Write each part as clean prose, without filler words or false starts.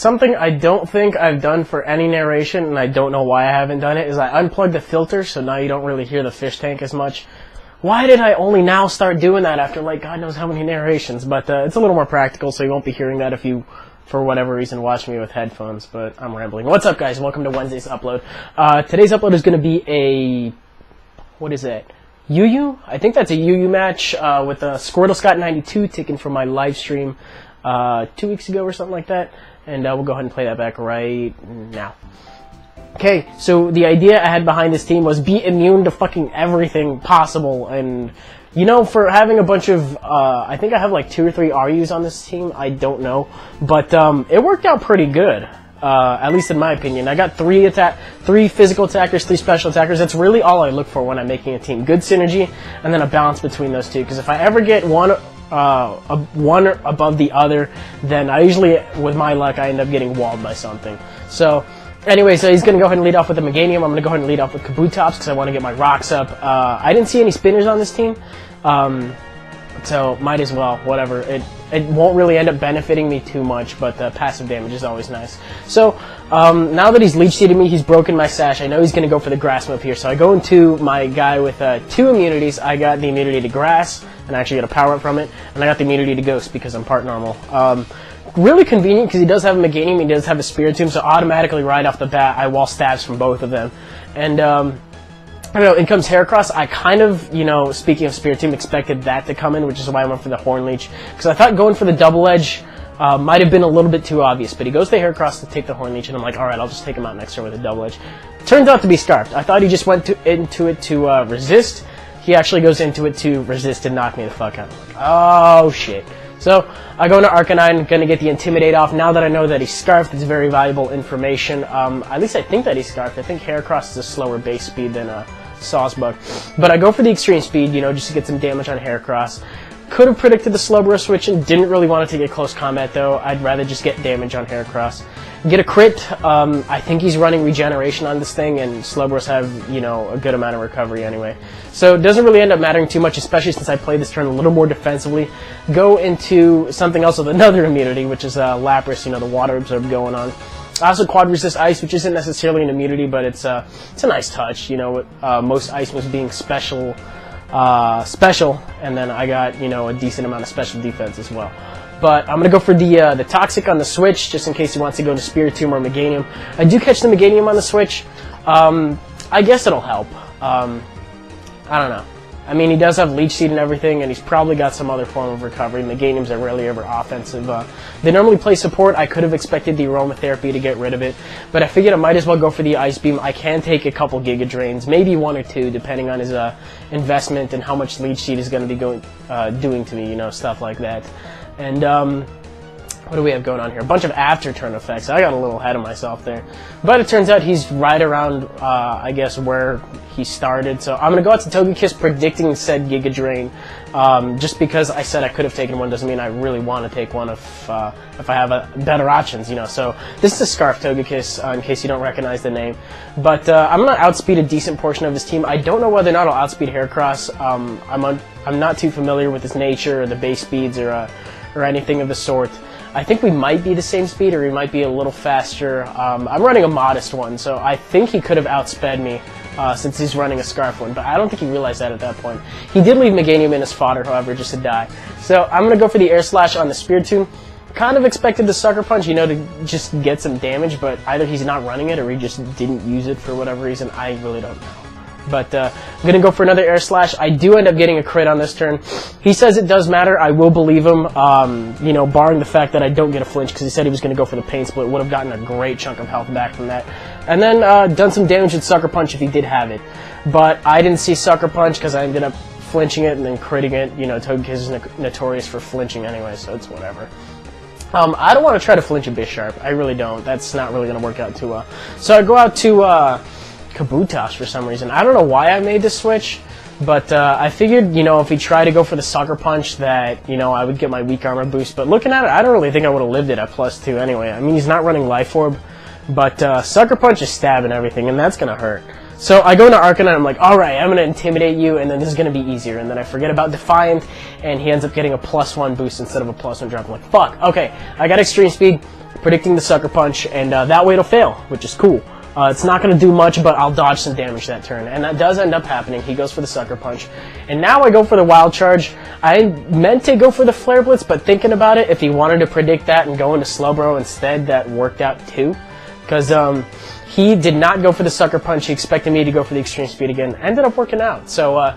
something I don't think I've done for any narration, and I don't know why I haven't done it, is I unplugged the filter, so now you don't really hear the fish tank as much. Why did I only now start doing that after, like, God knows how many narrations? But it's a little more practical, so you won't be hearing that if you, for whatever reason, watch me with headphones. But I'm rambling. What's up, guys? Welcome to Wednesday's upload. Today's upload is going to be a... what is it? Yu-Yu? I think that's a Yu-Yu match with a SquirtleScott92 taken from my live stream 2 weeks ago or something like that. And we'll go ahead and play that back right now. Okay, so the idea I had behind this team was be immune to fucking everything possible. And, you know, for having a bunch of, I think I have like 2 or 3 RUs on this team. I don't know. But it worked out pretty good. At least in my opinion. I got 3 physical attackers, 3 special attackers. That's really all I look for when I'm making a team. Good synergy, and then a balance between those two. Because if I ever get one above the other, then I usually, with my luck, I end up getting walled by something. So, anyway, so he's going to go ahead and lead off with the Meganium. I'm going to go ahead and lead off with Kabutops because I want to get my rocks up. I didn't see any spinners on this team. So, might as well, whatever. It won't really end up benefiting me too much, but the passive damage is always nice. So, now that he's leech-seeded me, he's broken my sash. I know he's going to go for the grass move here. So I go into my guy with 2 immunities. I got the immunity to grass, and I actually got a power-up from it. And I got the immunity to ghost because I'm part normal. Really convenient because he does have a Meganium, he does have a Spiritomb, so automatically right off the bat, I wall stabs from both of them. And, I don't know, in comes Heracross. I kind of, you know, speaking of Spiritomb, expected that to come in, which is why I went for the Horn Leech. Because I thought going for the double edge might have been a little bit too obvious. But he goes to Heracross to take the Horn Leech, and I'm like, alright, I'll just take him out next turn with a double edge. Turns out to be Scarfed. I thought he just went into it to resist. He actually goes into it to resist and knock me the fuck out. I'm like, oh, shit. So, I go into Arcanine, gonna get the Intimidate off. Now that I know that he's Scarfed, it's very valuable information. At least I think that he's Scarfed. I think Heracross is a slower base speed than Sawsbuck. But I go for the extreme speed, you know, just to get some damage on Heracross. Could have predicted the Slowbro switch and didn't really want to take a close combat, though. I'd rather just get damage on Heracross. Get a crit. I think he's running regeneration on this thing, and Slowbros have, you know, a good amount of recovery anyway. So it doesn't really end up mattering too much, especially since I played this turn a little more defensively. Go into something else with another immunity, which is Lapras, you know, the water absorb going on. I also quad resist ice, which isn't necessarily an immunity, but it's a nice touch, you know, with most ice moves being special, and then I got, you know, a decent amount of special defense as well. But I'm going to go for the Toxic on the switch, just in case he wants to go to Spiritomb or Meganium. I do catch the Meganium on the switch. I guess it'll help. I don't know. I mean, he does have Leech Seed and everything, and he's probably got some other form of recovery. Meganiums are rarely ever offensive. They normally play support. I could have expected the Aromatherapy to get rid of it, but I figured I might as well go for the Ice Beam. I can take a couple Giga Drains, maybe 1 or 2, depending on his investment and how much Leech Seed is going to be doing to me, you know, stuff like that. And, what do we have going on here? A bunch of after-turn effects. I got a little ahead of myself there. But it turns out he's right around, I guess, where he started. So I'm going to go out to Togekiss predicting said Giga Drain. Just because I said I could have taken one doesn't mean I really want to take one if I have better options, you know. So this is a Scarf Togekiss, in case you don't recognize the name. But I'm going to outspeed a decent portion of his team. I don't know whether or not I'll outspeed Heracross. I'm not too familiar with his nature or the base speeds or anything of the sort. I think we might be the same speed, or he might be a little faster. I'm running a modest one, so I think he could have outsped me since he's running a Scarf one, but I don't think he realized that at that point. He did leave Meganium in his fodder, however, just to die. So I'm going to go for the Air Slash on the Spiritomb. Kind of expected the Sucker Punch, you know, to just get some damage, but either he's not running it or he just didn't use it for whatever reason. I really don't know. But I'm going to go for another Air Slash. I do end up getting a crit on this turn. He says it does matter. I will believe him, you know, barring the fact that I don't get a flinch, because he said he was going to go for the Pain Split. Would have gotten a great chunk of health back from that. And then done some damage with Sucker Punch if he did have it. But I didn't see Sucker Punch because I ended up flinching it and then critting it. You know, Togekiss is notorious for flinching anyway, so it's whatever. I don't want to try to flinch a Bisharp. I really don't. That's not really going to work out too well. So I go out to Kabutops for some reason. I don't know why I made this switch, but I figured, you know, if he tried to go for the Sucker Punch that, you know, I would get my weak armor boost. But looking at it, I don't really think I would have lived it at +2 anyway. I mean, he's not running Life Orb, but Sucker Punch is stabbing everything, and that's going to hurt. So I go into Arcanine, I'm like, alright, I'm going to intimidate you, and then this is going to be easier. And then I forget about Defiant, and he ends up getting a +1 boost instead of a +1 drop. I'm like, fuck, okay, I got Extreme Speed. predicting the sucker punch, and that way it'll fail, which is cool. It's not going to do much, but I'll dodge some damage that turn, and that does end up happening. He goes for the sucker punch, and now I go for the wild charge. I meant to go for the flare blitz, but thinking about it, if he wanted to predict that and go into Slowbro instead, that worked out too, because he did not go for the sucker punch. He expected me to go for the extreme speed again. Ended up working out. So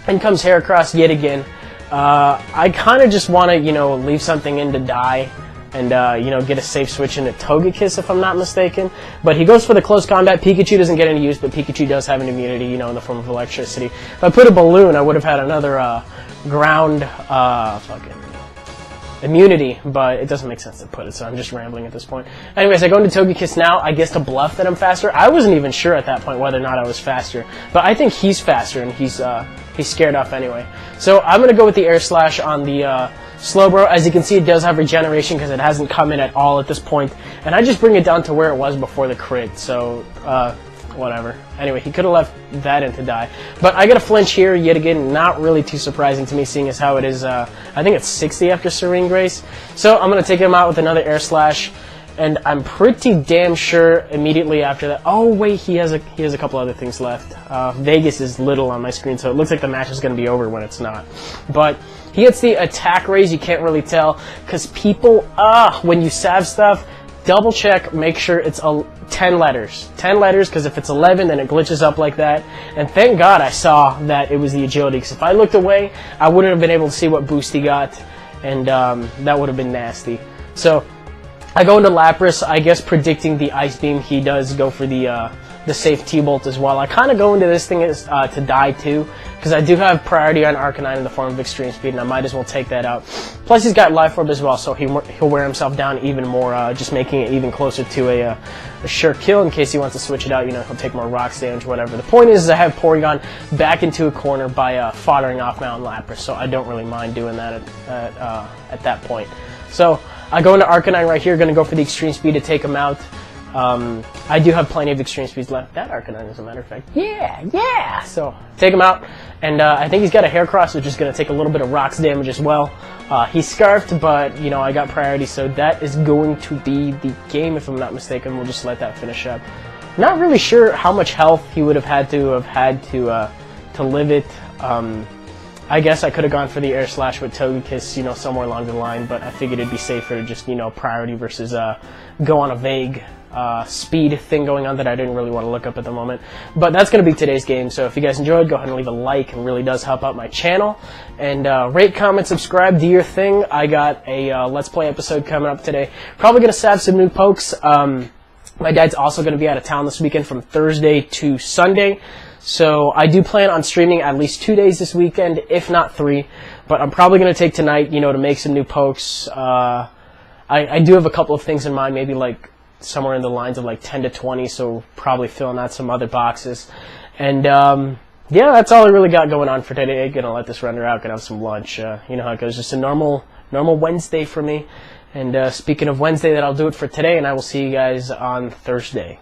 in comes Heracross yet again. I kind of just want to, leave something in to die and, get a safe switch into Togekiss if I'm not mistaken. But he goes for the close combat. Pikachu doesn't get any use, but Pikachu does have an immunity, in the form of electricity. If I put a balloon, I would have had another ground immunity, but it doesn't make sense to put it, so I'm just rambling at this point. Anyways, I go into Togekiss now, I guess to bluff that I'm faster. I wasn't even sure at that point whether or not I was faster, but I think he's faster, and he's scared off anyway. So I'm going to go with the Air Slash on the Slowbro. As you can see, it does have regeneration because it hasn't come in at all at this point, and I just bring it down to where it was before the crit, so whatever. Anyway, he could have left that in to die. But I get a flinch here, yet again, not really too surprising to me, seeing as how it is, I think it's 60 after Serene Grace. So I'm going to take him out with another Air Slash, and I'm pretty damn sure immediately after that... Oh, wait, he has a couple other things left. Vegas is little on my screen, so it looks like the match is going to be over when it's not. But he hits the attack raise, you can't really tell, because people, when you salve stuff, double check, make sure it's 10 letters. 10 letters, because if it's 11, then it glitches up like that. And thank God I saw that it was the agility, because if I looked away, I wouldn't have been able to see what boost he got, and that would have been nasty. So I go into Lapras, I guess predicting the Ice Beam. He does go for the safe T-Bolt as well. I kind of go into this thing as to die too, because I do have priority on Arcanine in the form of Extreme Speed, and I might as well take that out. Plus, he's got Life Orb as well, so he'll wear himself down even more, just making it even closer to a sure kill in case he wants to switch it out. He'll take more rocks damage, whatever. The point is I have Porygon back into a corner by foddering off Mountain Lapras, so I don't really mind doing that at that point. So I go into Arcanine right here, going to go for the Extreme Speed to take him out. I do have plenty of Extreme Speeds left. That Arcanine, as a matter of fact. Yeah! So, take him out, and I think he's got a Heracross, which is going to take a little bit of rocks damage as well. He's Scarfed, but, I got priority, so that is going to be the game, if I'm not mistaken. We'll just let that finish up. Not really sure how much health he would have had to live it. I guess I could have gone for the Air Slash with Togekiss, somewhere along the line, but I figured it'd be safer to just, priority versus go on a vague speed thing going on that I didn't really want to look up at the moment. But that's going to be today's game, so if you guys enjoyed, go ahead and leave a like. It really does help out my channel. And rate, comment, subscribe, do your thing. I got a Let's Play episode coming up today. Probably going to salve some new pokes. My dad's also going to be out of town this weekend from Thursday to Sunday. So I do plan on streaming at least 2 days this weekend, if not 3. But I'm probably going to take tonight, to make some new pokes. I do have a couple of things in mind, maybe like somewhere in the lines of like 10 to 20, so probably filling out some other boxes. And yeah, that's all I really got going on for today. Gonna let this render out, gonna have some lunch. You know how it goes, just a normal Wednesday for me. And speaking of Wednesday, that'll do it for today, and I will see you guys on Thursday.